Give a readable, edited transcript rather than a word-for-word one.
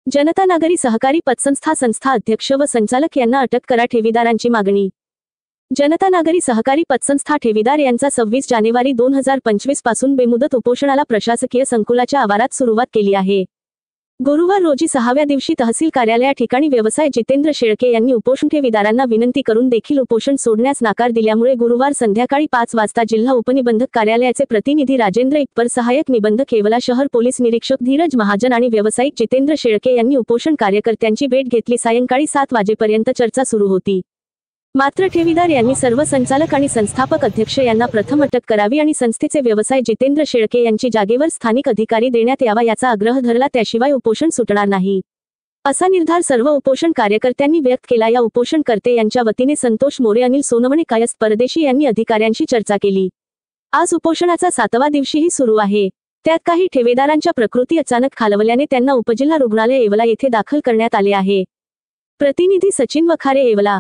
जनता नागरी सहकारी पतसंस्था अध्यक्ष व संचालक यांना अटक करा, ठेवीदारांची मागणी। जनता नागरी सहकारी पतसंस्था ठेवीदार यांचा 26 जानेवारी 2025 पासून बेमुदत उपोषणाला प्रशासकीय संकुलाच्या आवारात सुरुवात केली आहे। गुरुवार रोजी 6व्या दिवशी तहसील कार्यालया ठिकाणी व्यवसाय जितेंद्र शेळके यांनी उपोषण ठेवीदारांना विनंती करून देखील उपोषण सोडण्यास नकार दिल्यामुळे गुरुवार संध्याकाळी 5 वाजता जिल्हा उपनिबंधक कार्यालयाचे प्रतिनिधी राजेंद्र इप्पर, सहाय्यक निबंधक येवला, शहर पोलीस निरीक्षक धीरज महाजन आणि व्यावसायिक जितेंद्र शेळके यांनी उपोषण कार्यकर्त्यांची भेट घेतली। सायंकाळी 7 वाजेपर्यंत चर्चा सुरू होती। मात्र ठेवीदार यांनी सर्व संचालक आणि संस्थापक अध्यक्ष यांना प्रथम अटक करावी आणि संस्थेचे व्यवसाय जितेंद्र शेळके यांची जागेवर स्थानिक अधिकारी देण्यात यावा याचा आग्रह धरला, त्याशिवाय उपोषण सुटणार नाही असा निर्धार सर्व उपोषण कार्यकर्त्यांनी व्यक्त केला। या उपोषणकर्ते यांच्या वतीने संतोष मोरे, अनिल सोनवणे, कायस्थ परदेशी यांनी अधिकाऱ्यांशी चर्चा केली। आज उपोषणाचा 7वा दिवशीही सुरू आहे। त्यात काही ठेवीदारांच्या प्रकृती अचानक खालवल्याने त्यांना उपजिल्हा रुग्णालय येवला येथे दाखल करण्यात आले आहे। प्रतिनिधी सचिन वखारे, येवला।